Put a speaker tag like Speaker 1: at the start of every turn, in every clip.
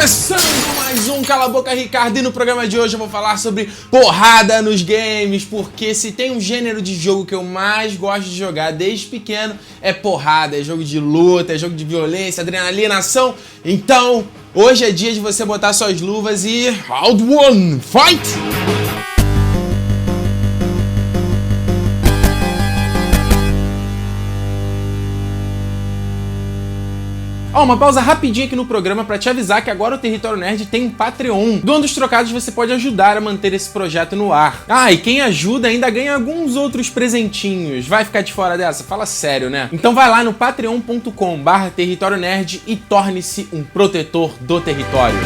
Speaker 1: Começando mais um Cala a Boca Ricardo, e no programa de hoje eu vou falar sobre porrada nos games, porque se tem um gênero de jogo que eu mais gosto de jogar desde pequeno é porrada, é jogo de luta, é jogo de violência, adrenalina, ação. Então, hoje é dia de você botar suas luvas e Round 1, fight! Ó, uma pausa rapidinha aqui no programa pra te avisar que agora o Território Nerd tem um Patreon. Doando os trocados você pode ajudar a manter esse projeto no ar. Ah, e quem ajuda ainda ganha alguns outros presentinhos. Vai ficar de fora dessa? Fala sério, né? Então vai lá no patreon.com/Território Nerd e torne-se um protetor do território.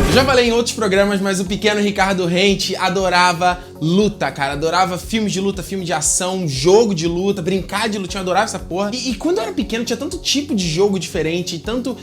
Speaker 1: Eu já falei em outros programas, mas o pequeno Ricardo Rente adorava luta, cara. Adorava filmes de luta, filme de ação, jogo de luta, brincar de luta, eu adorava essa porra. E quando eu era pequeno tinha tanto tipo de jogo diferente, tanto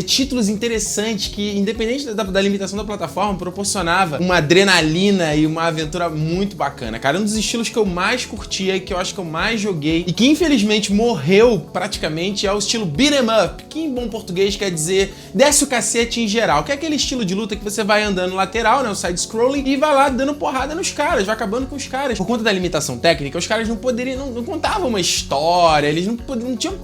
Speaker 1: títulos interessantes que, independente da limitação da plataforma, proporcionava uma adrenalina e uma aventura muito bacana, cara. Um dos estilos que eu mais curtia e que eu acho que eu mais joguei e que infelizmente morreu praticamente é o estilo beat'em up, que em bom português quer dizer desce o cacete em geral, que é aquele estilo de luta que você vai andando lateral, né, o side-scrolling, e vai lá dando porrada nos caras, vai acabando com os caras. Por conta da limitação técnica, os caras não poderiam, não contavam uma história, eles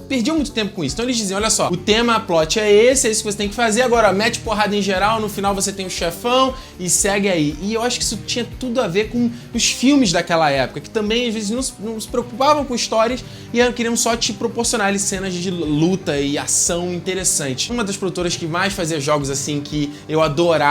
Speaker 1: perdiam muito tempo com isso. Então eles diziam, olha só, o tema, a plot é isso que você tem que fazer, agora mete porrada em geral, no final você tem o chefão e segue aí. E eu acho que isso tinha tudo a ver com os filmes daquela época, que também às vezes não se preocupavam com histórias e queriam só te proporcionar ali cenas de luta e ação interessantes. Uma das produtoras que mais fazia jogos assim que eu adorava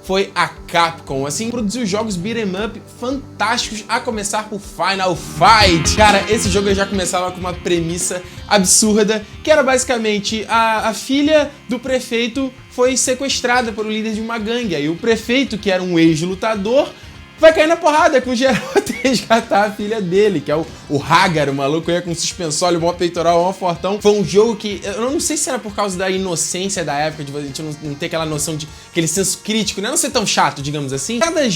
Speaker 1: foi a Capcom, assim, produziu jogos beat'em up fantásticos, a começar por Final Fight. Cara, esse jogo já começava com uma premissa absurda, que era basicamente a filha do prefeito foi sequestrada por um líder de uma gangue, aí o prefeito, que era um ex-lutador, vai cair na porrada com o geral até resgatar a filha dele, que é o Hagar, o maluco aí com suspensório, mó peitoral, mó fortão. Foi um jogo que, eu não sei se era por causa da inocência da época, de a gente não ter aquela noção de aquele senso crítico, né? Não ser tão chato, digamos assim. Cada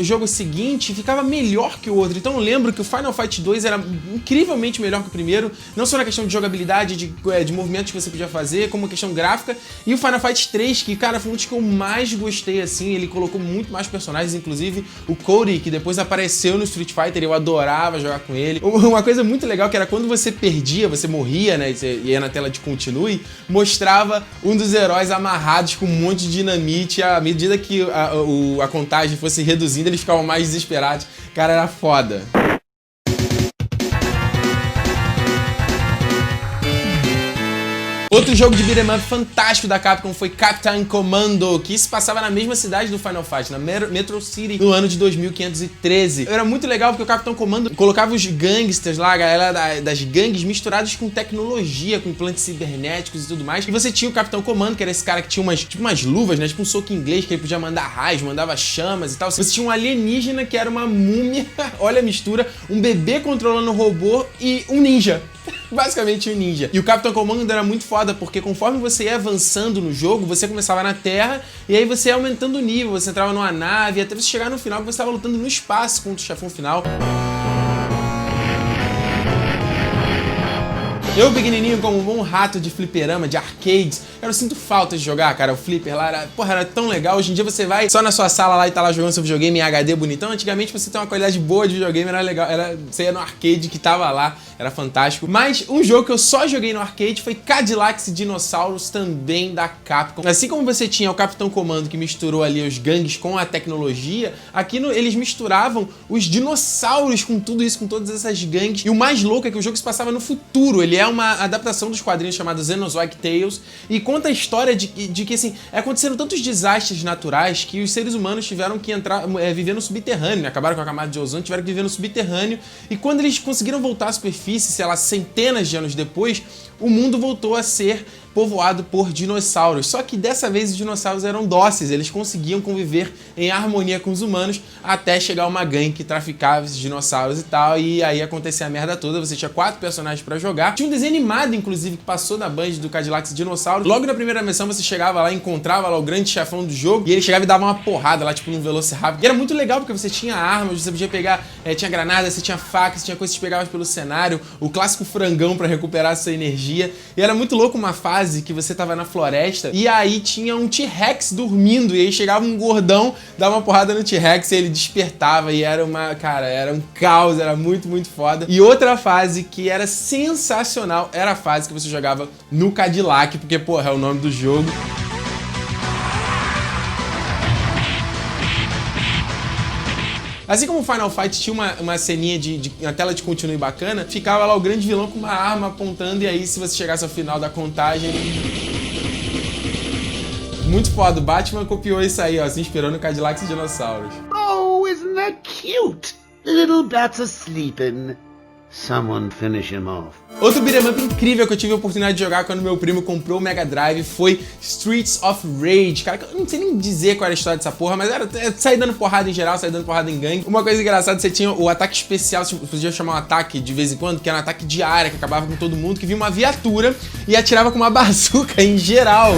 Speaker 1: jogo seguinte ficava melhor que o outro. Então eu lembro que o Final Fight 2 era incrivelmente melhor que o primeiro, não só na questão de jogabilidade, de movimentos que você podia fazer, como questão gráfica. E o Final Fight 3, que, cara, foi um dos que eu mais gostei, assim, ele colocou muito mais personagens, inclusive o Cody, que depois apareceu no Street Fighter, eu adorava jogar com ele. Uma coisa muito legal que era quando você perdia, você morria, né, você ia na tela de continue, mostrava um dos heróis amarrados com um monte de dinamite, à medida que a contagem fosse reduzindo, eles ficavam mais desesperados. Cara, era foda. Outro jogo de beat'em up fantástico da Capcom foi Captain Commando, que se passava na mesma cidade do Final Fight, na Metro City, no ano de 2513. Era muito legal porque o Captain Commando colocava os gangsters lá, a galera das gangues, misturados com tecnologia, com implantes cibernéticos e tudo mais. E você tinha o Capitão Comando, que era esse cara que tinha umas luvas, né, tipo um soco inglês, que ele podia mandar raios, mandava chamas e tal. Você tinha um alienígena, que era uma múmia, olha a mistura, um bebê controlando o robô e um ninja. Basicamente um ninja. E o Capitão Comando era muito foda, porque conforme você ia avançando no jogo, você começava na Terra, e aí você ia aumentando o nível, você entrava numa nave, até você chegar no final, que você estava lutando no espaço contra o chefão final. Eu, pequenininho, como um bom rato de fliperama, de arcades, eu sinto falta de jogar, cara. O flipper lá era tão legal. Hoje em dia você vai só na sua sala lá e tá lá jogando seu videogame em HD bonitão. Antigamente você tem uma qualidade boa de videogame, era legal. Você ia no arcade que tava lá, era fantástico. Mas um jogo que eu só joguei no arcade foi Cadillacs e Dinossauros, também da Capcom. Assim como você tinha o Capitão Comando, que misturou ali os gangues com a tecnologia, aqui eles misturavam os dinossauros com tudo isso, com todas essas gangues. E o mais louco é que o jogo se passava no futuro. Ele é uma adaptação dos quadrinhos chamados Xenozoic Tales e conta a história de que assim, aconteceram tantos desastres naturais que os seres humanos tiveram que viver no subterrâneo, né? Acabaram com a camada de ozônio, tiveram que viver no subterrâneo, e quando eles conseguiram voltar à superfície, sei lá, centenas de anos depois, o mundo voltou a ser povoado por dinossauros. Só que dessa vez os dinossauros eram dóceis, eles conseguiam conviver em harmonia com os humanos até chegar uma gangue que traficava esses dinossauros e tal, e aí acontecia a merda toda. Você tinha 4 personagens pra jogar. Tinha um desenho animado, inclusive, que passou na Band do Cadillacs e Dinossauros. Logo na primeira missão você chegava lá e encontrava lá o grande chefão do jogo, e ele chegava e dava uma porrada lá, tipo num Velociraptor. E era muito legal porque você tinha armas, você podia pegar, tinha granadas, você tinha facas, tinha coisas que você pegava pelo cenário, o clássico frangão pra recuperar a sua energia. E era muito louco uma fase fase que você tava na floresta e aí tinha um T-Rex dormindo e aí chegava um gordão, dava uma porrada no T-Rex e ele despertava e era era um caos, era muito, muito foda. E outra fase que era sensacional era a fase que você jogava no Cadillac, porque, porra, é o nome do jogo. Assim como o Final Fight tinha uma ceninha uma tela de continue bacana, ficava lá o grande vilão com uma arma apontando e aí se você chegasse ao final da contagem... Muito foda, o Batman copiou isso aí, ó, se inspirou no Cadillacs e Dinossauros.
Speaker 2: Oh, isn't that cute? The little bats are sleeping. Someone finish him off.
Speaker 1: Outro beat'em up incrível que eu tive a oportunidade de jogar quando meu primo comprou o Mega Drive foi Streets of Rage. Cara, eu não sei nem dizer qual era a história dessa porra, mas era sair dando porrada em geral, sair dando porrada em gangue. Uma coisa engraçada, você tinha o ataque especial, você podia chamar um ataque de vez em quando, que era um ataque de área, que acabava com todo mundo, que vinha uma viatura e atirava com uma bazuca em geral.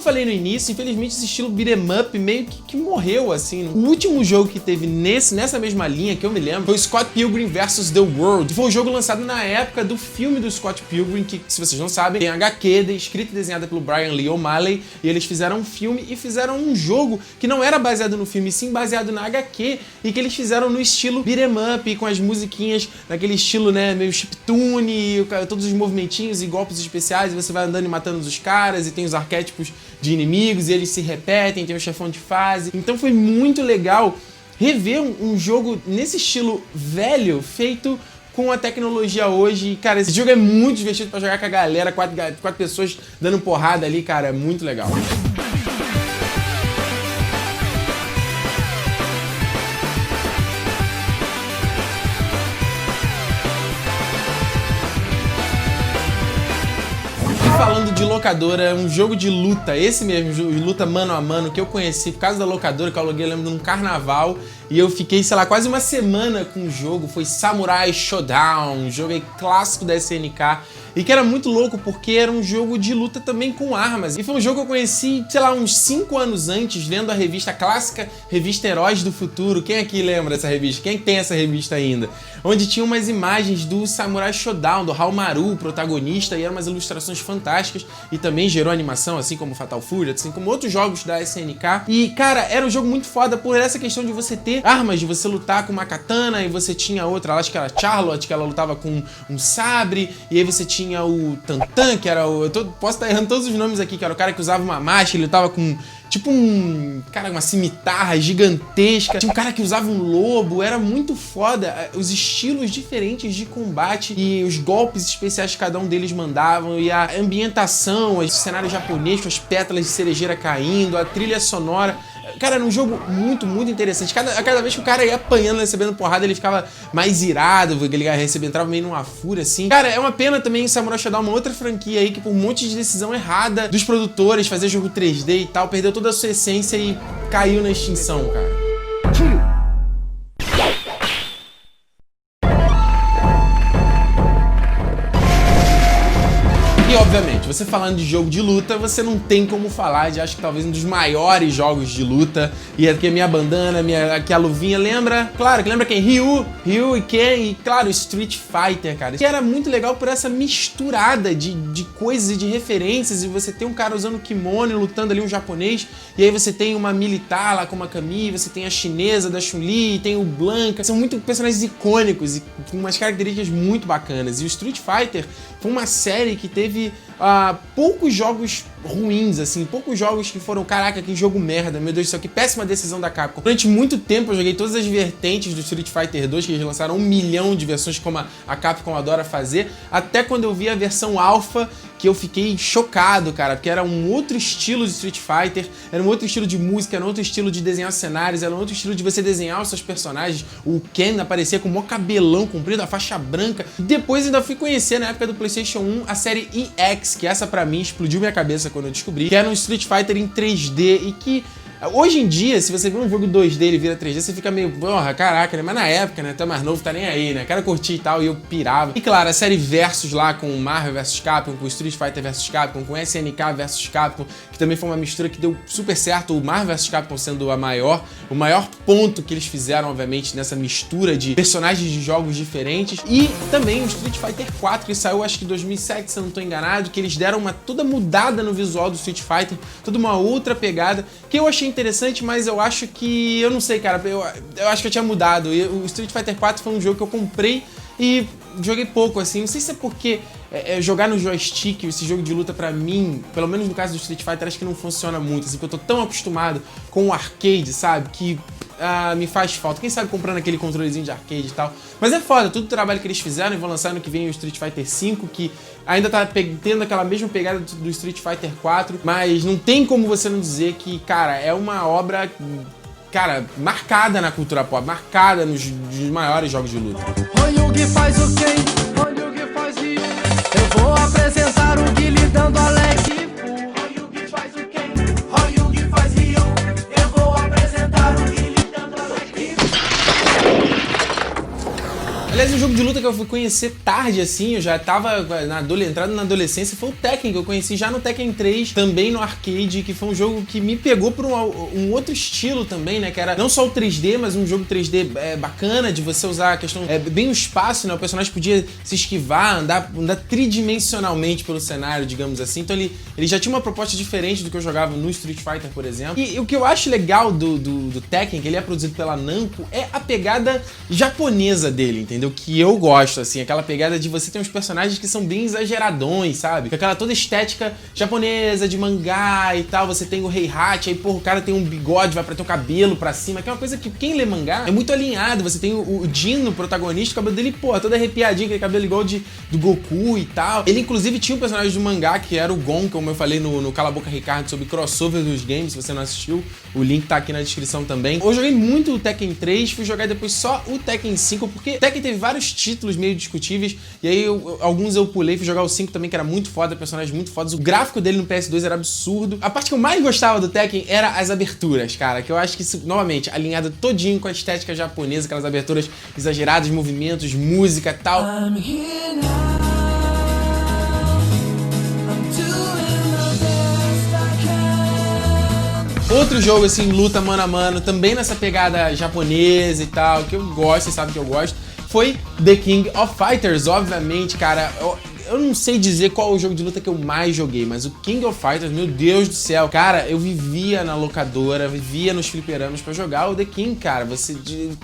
Speaker 1: Falei no início, infelizmente esse estilo beat'em up meio que morreu, assim. O último jogo que teve nessa mesma linha, que eu me lembro, foi o Scott Pilgrim vs. The World. Foi um jogo lançado na época do filme do Scott Pilgrim, que, se vocês não sabem, tem HQ, escrita e desenhada pelo Brian Lee O'Malley, e eles fizeram um filme e fizeram um jogo que não era baseado no filme, sim baseado na HQ, e que eles fizeram no estilo beat'em up, com as musiquinhas naquele estilo, né, meio chiptune, todos os movimentinhos e golpes especiais, e você vai andando e matando os caras, e tem os arquétipos de inimigos e eles se repetem, tem o chefão de fase. Então foi muito legal rever um jogo nesse estilo velho, feito com a tecnologia hoje. E, cara, esse jogo é muito divertido pra jogar com a galera, quatro pessoas dando porrada ali, cara, é muito legal. Falando de locadora, um jogo de luta, esse mesmo, de luta mano a mano, que eu conheci por causa da locadora, que eu aluguei, eu lembro, num carnaval, e eu fiquei, sei lá, quase uma semana com o jogo, foi Samurai Shodown, um jogo aí clássico da SNK, e que era muito louco porque era um jogo de luta também com armas. E foi um jogo que eu conheci, sei lá, uns 5 anos antes, lendo a revista clássica, revista Heróis do Futuro. Quem aqui lembra dessa revista? Quem tem essa revista ainda? Onde tinha umas imagens do Samurai Shodown, do Haohmaru, o protagonista, e eram umas ilustrações fantásticas, e também gerou animação, assim como Fatal Fury, assim como outros jogos da SNK. E, cara, era um jogo muito foda por essa questão de você ter armas, de você lutar com uma katana, e você tinha outra, acho que era Charlotte, que ela lutava com um sabre, e aí você tinha o Tantan, que era o... posso estar errando todos os nomes aqui, que era o cara que usava uma máscara, ele lutava com... tipo cara, uma cimitarra gigantesca. Tinha um cara que usava um lobo, era muito foda. Os estilos diferentes de combate e os golpes especiais que cada um deles mandavam, e a ambientação, o cenário japonês com as pétalas de cerejeira caindo, a trilha sonora. Cara, era um jogo muito, muito interessante. Cada vez que o cara ia apanhando, recebendo porrada, ele ficava mais irado, ele entrava meio numa fúria, assim. Cara, é uma pena também Samurai Shodown, uma outra franquia aí que por um monte de decisão errada dos produtores, fazer jogo 3D e tal, perdeu toda a sua essência e caiu na extinção, cara. E, obviamente, você falando de jogo de luta, você não tem como falar de, acho que talvez um dos maiores jogos de luta. E aqui a minha bandana, aqui a luvinha, lembra? Claro, que lembra quem? Ryu e Ken, e claro, Street Fighter, cara. Que era muito legal por essa misturada de coisas e de referências, e você tem um cara usando kimono e lutando ali, um japonês, e aí você tem uma militar lá com uma Kami, você tem a chinesa da Chun-Li, e tem o Blanka. São muito personagens icônicos e com umas características muito bacanas. E o Street Fighter foi uma série que teve poucos jogos ruins, assim, poucos jogos que foram, caraca, que jogo merda, meu Deus do céu, que péssima decisão da Capcom. Durante muito tempo eu joguei todas as vertentes do Street Fighter 2, que eles lançaram 1 milhão de versões, como a Capcom adora fazer, até quando eu vi a versão Alpha, que eu fiquei chocado, cara, porque era um outro estilo de Street Fighter, era um outro estilo de música, era um outro estilo de desenhar cenários, era um outro estilo de você desenhar os seus personagens. O Ken aparecia com o maior cabelão comprido, a faixa branca. Depois ainda fui conhecer, na época do PlayStation 1, a série EX, que essa pra mim explodiu minha cabeça quando eu descobri, que era um Street Fighter em 3D e que Hoje em dia, se você vê um jogo 2D e ele vira 3D, você fica meio, porra, caraca, né? Mas na época, né? Até mais novo, tá nem aí, né? Quero curtir e tal, e eu pirava. E claro, a série Versus lá com Marvel vs Capcom, com Street Fighter vs Capcom, com SNK vs Capcom, que também foi uma mistura que deu super certo, o Marvel vs Capcom sendo o maior ponto que eles fizeram, obviamente, nessa mistura de personagens de jogos diferentes. E também o Street Fighter 4, que saiu acho que em 2007, se eu não tô enganado, que eles deram uma toda mudada no visual do Street Fighter, toda uma outra pegada, que eu achei interessante, mas eu acho que, eu não sei, cara, eu acho que eu tinha mudado. E o Street Fighter 4 foi um jogo que eu comprei e joguei pouco, assim, não sei se é porque jogar no joystick, esse jogo de luta pra mim, pelo menos no caso do Street Fighter, acho que não funciona muito, assim, porque eu tô tão acostumado com o arcade, sabe, que me faz falta. Quem sabe comprando aquele controlezinho de arcade e tal. Mas é foda, todo o trabalho que eles fizeram, e vão lançar ano que vem o Street Fighter V, que ainda tá tendo aquela mesma pegada do Street Fighter 4, mas não tem como você não dizer que, cara, é uma obra, cara, marcada na cultura pop, marcada nos maiores jogos de luta.
Speaker 3: Ryugi faz o quem? Ryugi faz Ryu. Eu vou apresentar o Guile dando a leg. Ryugi faz o quem? Ryugi faz Ryu. Eu vou apresentar o Guile dando a leg.
Speaker 1: Aliás, um jogo de luta que eu fui conhecer tarde, assim, eu já tava entrando na adolescência, foi o Tekken, que eu conheci já no Tekken 3, também no arcade, que foi um jogo que me pegou por um outro estilo também, né, que era não só o 3D, mas um jogo 3D bacana, de você usar a questão, bem o espaço, né, o personagem podia se esquivar, andar tridimensionalmente pelo cenário, digamos assim, então ele já tinha uma proposta diferente do que eu jogava no Street Fighter, por exemplo. E o que eu acho legal do Tekken, que ele é produzido pela Namco, é a pegada japonesa dele, entendeu? Que eu gosto, assim, aquela pegada de você ter uns personagens que são bem exageradões, sabe? Com aquela toda estética japonesa, de mangá e tal, você tem o Heihachi, aí, porra, o cara tem um bigode, vai pra ter o cabelo pra cima, que é uma coisa que quem lê mangá é muito alinhado, você tem o Jin, o protagonista, o cabelo dele, porra, todo arrepiadinho, aquele cabelo igual do Goku e tal. Ele, inclusive, tinha um personagem do mangá, que era o Gon, como eu falei no Cala a Boca Ricardo, sobre crossover dos games, se você não assistiu, o link tá aqui na descrição também. Eu joguei muito o Tekken 3, fui jogar depois só o Tekken 5, porque o Tekken teve vários títulos meio discutíveis, e aí alguns eu pulei, fui jogar o 5 também, que era muito foda, personagens muito fodas, o gráfico dele no PS2 era absurdo. A parte que eu mais gostava do Tekken era as aberturas, cara, que eu acho que isso, novamente, alinhado todinho com a estética japonesa, aquelas aberturas exageradas, movimentos, música e tal. Outro jogo, assim, luta mano a mano, também nessa pegada japonesa e tal, que eu gosto, vocês sabem que eu gosto, foi The King of Fighters, obviamente, cara. Eu não sei dizer qual é o jogo de luta que eu mais joguei, mas o King of Fighters, meu Deus do céu. Cara, eu vivia na locadora, vivia nos fliperamas pra jogar o The King, cara. Você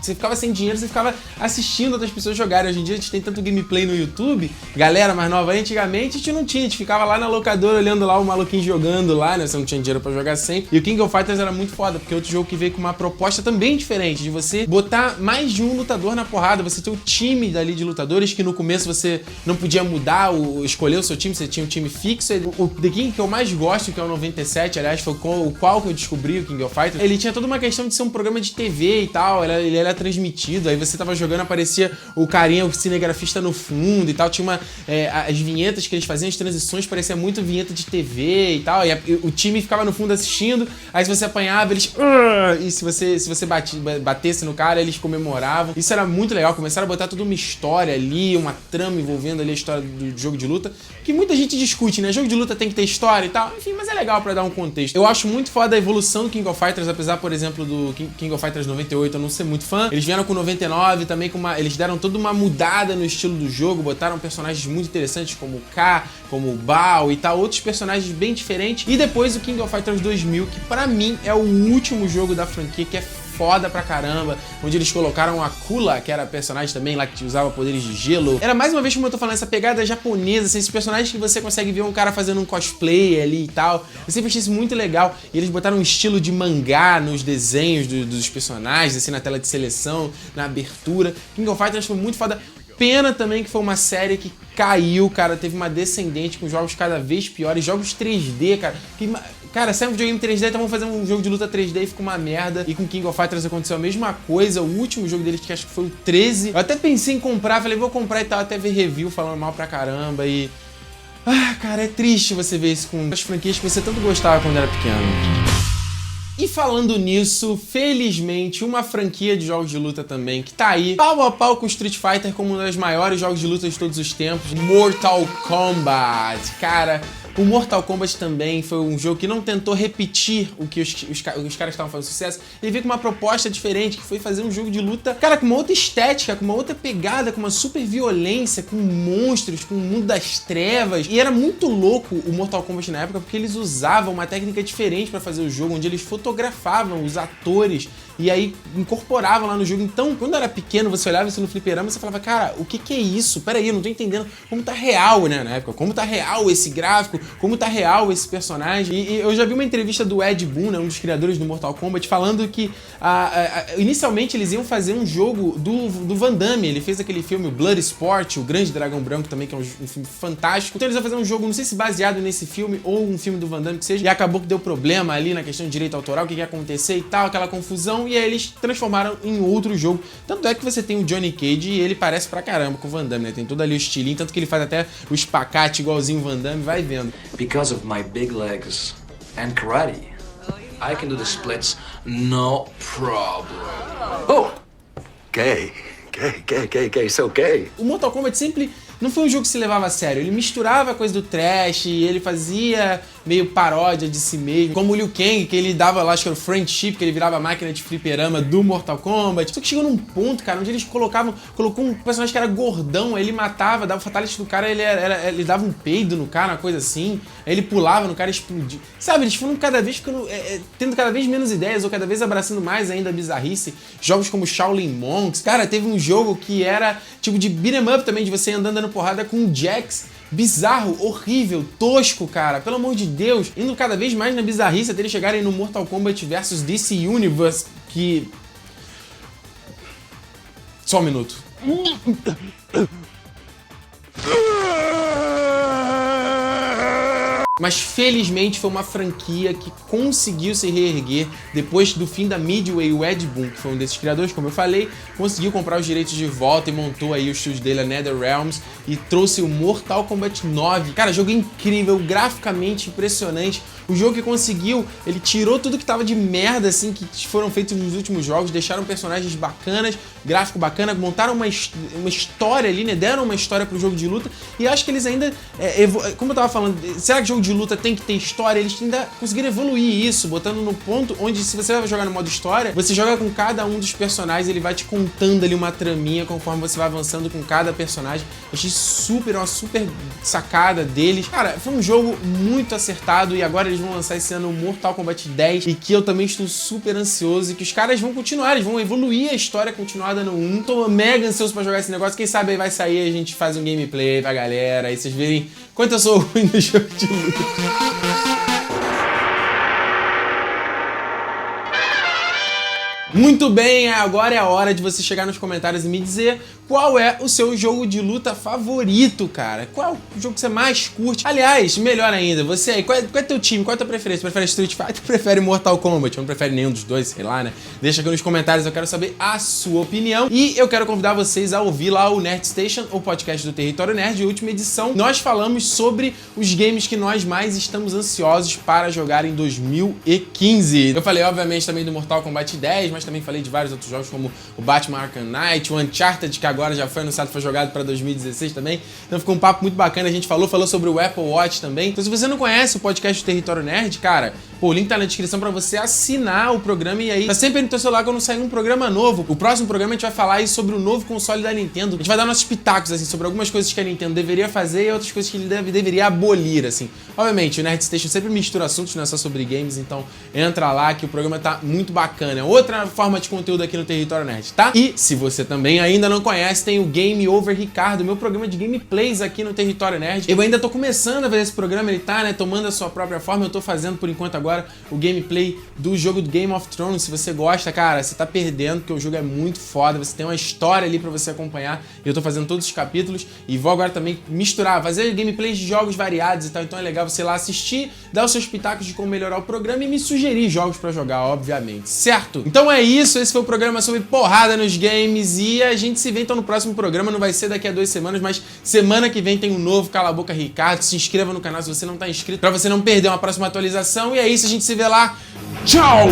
Speaker 1: ficava sem dinheiro, você ficava assistindo outras pessoas jogarem. Hoje em dia a gente tem tanto gameplay no YouTube. Galera mais nova aí, antigamente a gente não tinha. A gente ficava lá na locadora olhando lá o maluquinho jogando lá, né? Você não tinha dinheiro pra jogar sempre. E o King of Fighters era muito foda, porque é outro jogo que veio com uma proposta também diferente, de você botar mais de um lutador na porrada. Você ter o time dali de lutadores, que no começo você não podia mudar, escolher o seu time, você tinha um time fixo. O The King que eu mais gosto, que é o 97, aliás, foi o qual que eu descobri o King of Fighters, ele tinha toda uma questão de ser um programa de TV e tal, ele era transmitido, aí você tava jogando, aparecia o carinha, o cinegrafista no fundo e tal, tinha as vinhetas que eles faziam, as transições, parecia muito vinheta de TV e tal, e o time ficava no fundo assistindo, aí se você apanhava, eles... E se você batesse no cara, eles comemoravam. Isso era muito legal, começaram a botar toda uma história ali, uma trama envolvendo ali a história do jogo de luta, que muita gente discute, né? Jogo de luta tem que ter história e tal, enfim, mas é legal pra dar um contexto. Eu acho muito foda a evolução do King of Fighters, apesar, por exemplo, do King of Fighters 98 eu não ser muito fã. Eles vieram com 99 também, eles deram toda uma mudada no estilo do jogo, botaram personagens muito interessantes como o K, como o Bao e tal, outros personagens bem diferentes. E depois o King of Fighters 2000, que pra mim é o último jogo da franquia, que é foda pra caramba, onde eles colocaram a Kula, que era a personagem também lá que usava poderes de gelo. Era mais uma vez, como eu tô falando, essa pegada japonesa, assim, esses personagens que você consegue ver um cara fazendo um cosplay ali e tal. Eu sempre achei isso muito legal. E eles botaram um estilo de mangá nos desenhos dos personagens, assim, na tela de seleção, na abertura. King of Fighters foi muito foda. Pena também que foi uma série que caiu, cara, teve uma descendente com jogos cada vez piores, jogos 3D, cara. Cara, sai um videogame 3D, então vamos fazer um jogo de luta 3D e fica uma merda. E com King of Fighters aconteceu a mesma coisa. O último jogo deles, que acho que foi o 13. Eu até pensei em comprar, falei, vou comprar e tal, até ver review falando mal pra caramba. E... cara, é triste você ver isso com as franquias que você tanto gostava quando era pequeno. E falando nisso, felizmente, uma franquia de jogos de luta também, que tá aí, pau a pau com Street Fighter como um dos maiores jogos de luta de todos os tempos, Mortal Kombat. Cara, o Mortal Kombat também foi um jogo que não tentou repetir o que os caras estavam fazendo sucesso. Ele veio com uma proposta diferente, que foi fazer um jogo de luta, cara, com uma outra estética, com uma outra pegada, com uma super violência, com monstros, com o mundo das trevas. E era muito louco o Mortal Kombat na época, porque eles usavam uma técnica diferente pra fazer o jogo, onde eles fotografavam os atores e aí incorporavam lá no jogo. Então, quando eu era pequeno, você olhava isso no fliperama e você falava, cara, o que é isso? Peraí, eu não tô entendendo como tá real, né, na época. Como tá real esse gráfico, como tá real esse personagem. E eu já vi uma entrevista do Ed Boon, né, um dos criadores do Mortal Kombat, falando que inicialmente eles iam fazer um jogo do Van Damme. Ele fez aquele filme Bloodsport, o Grande Dragão Branco também, que é um filme fantástico. Então eles iam fazer um jogo, não sei se baseado nesse filme ou um filme do Van Damme que seja, e acabou que deu problema ali na questão de direito autoral, o que ia acontecer e tal, aquela confusão, e aí eles transformaram em outro jogo. Tanto é que você tem o Johnny Cage e ele parece pra caramba com o Van Damme, né? Tem todo ali o estilinho, tanto que ele faz até o espacate igualzinho o Van Damme, vai vendo.
Speaker 4: Because of my big legs and karate, I can do the splits no problem.
Speaker 5: Oh! Gay, so gay.
Speaker 1: O Mortal Kombat sempre não foi um jogo que se levava a sério. Ele misturava a coisa do trash, ele fazia meio paródia de si mesmo. Como o Liu Kang, que ele dava lá, acho que era o friendship, que ele virava a máquina de fliperama do Mortal Kombat. Só que chegou num ponto, cara, onde eles colocou um personagem que era gordão, aí ele matava, dava o fatality do cara, ele dava um peido no cara, uma coisa assim. Aí ele pulava no cara e explodia. Sabe, eles foram cada vez ficando, tendo cada vez menos ideias, ou cada vez abraçando mais ainda a bizarrice. Jogos como Shaolin Monks. Cara, teve um jogo que era tipo de beat'em up também, de você andando dando porrada com Jax. Bizarro, horrível, tosco, cara. Pelo amor de Deus. Indo cada vez mais na bizarrice até eles chegarem no Mortal Kombat vs DC Universe, que... Só um minuto. Mas felizmente foi uma franquia que conseguiu se reerguer depois do fim da Midway. O Ed Boon, que foi um desses criadores, como eu falei, conseguiu comprar os direitos de volta e montou aí o estúdio dele, a NetherRealms, e trouxe o Mortal Kombat 9. Cara, jogo incrível, graficamente impressionante. O jogo que conseguiu, ele tirou tudo que tava de merda, assim, que foram feitos nos últimos jogos, deixaram personagens bacanas, gráfico bacana, montaram uma história ali, né? Deram uma história pro jogo de luta, e acho que eles ainda, como eu tava falando, será que jogo de luta tem que ter história? Eles ainda conseguiram evoluir isso, botando no ponto onde, se você vai jogar no modo história, você joga com cada um dos personagens, ele vai te contando ali uma traminha conforme você vai avançando com cada personagem. Eu achei uma super sacada deles. Cara, foi um jogo muito acertado, e agora eles vão lançar esse ano o Mortal Kombat 10, e que eu também estou super ansioso, e que os caras vão continuar, eles vão evoluir a história continuada no 1. Tô mega ansioso pra jogar esse negócio. Quem sabe aí vai sair, a gente faz um gameplay pra galera, aí vocês verem quanto eu sou ruim no jogo de luta. Muito bem, agora é a hora de você chegar nos comentários e me dizer qual é o seu jogo de luta favorito, cara. Qual é o jogo que você mais curte? Aliás, melhor ainda, você aí, qual é teu time? Qual é a tua preferência? Você prefere Street Fighter ou prefere Mortal Kombat? Ou não prefere nenhum dos dois, sei lá, né? Deixa aqui nos comentários, eu quero saber a sua opinião. E eu quero convidar vocês a ouvir lá o Nerd Station, o podcast do Território Nerd, a última edição. Nós falamos sobre os games que nós mais estamos ansiosos para jogar em 2015. Eu falei, obviamente, também do Mortal Kombat 10, mas também falei de vários outros jogos, como o Batman Arkham Knight, o Uncharted, que agora já foi anunciado, foi jogado para 2016 também. Então ficou um papo muito bacana, a gente falou sobre o Apple Watch também. Então se você não conhece o podcast do Território Nerd, cara, o link tá na descrição para você assinar o programa, e aí tá sempre no teu celular quando sair um programa novo. O próximo programa a gente vai falar aí sobre o novo console da Nintendo. A gente vai dar nossos pitacos, assim, sobre algumas coisas que a Nintendo deveria fazer e outras coisas que ele deveria abolir, assim. Obviamente, o Nerd Station sempre mistura assuntos, não é só sobre games, então entra lá que o programa tá muito bacana. Outra forma de conteúdo aqui no Território Nerd, tá? E se você também ainda não conhece, tem o Game Over Ricardo, meu programa de gameplays aqui no Território Nerd. Eu ainda tô começando a ver esse programa, ele tá, né, tomando a sua própria forma. Eu tô fazendo por enquanto agora o gameplay do jogo do Game of Thrones. Se você gosta, cara, você tá perdendo, porque o jogo é muito foda, você tem uma história ali pra você acompanhar. Eu tô fazendo todos os capítulos e vou agora também fazer gameplays de jogos variados e tal. Então é legal você lá assistir, dar os seus pitacos de como melhorar o programa e me sugerir jogos pra jogar, obviamente, certo? Então é isso, esse foi o programa sobre porrada nos games e a gente se vê então no próximo programa, não vai ser daqui a 2 semanas, mas semana que vem tem um novo Cala a Boca Ricardo. Se inscreva no canal se você não tá inscrito, pra você não perder uma próxima atualização. E é isso, a gente se vê lá. Tchau!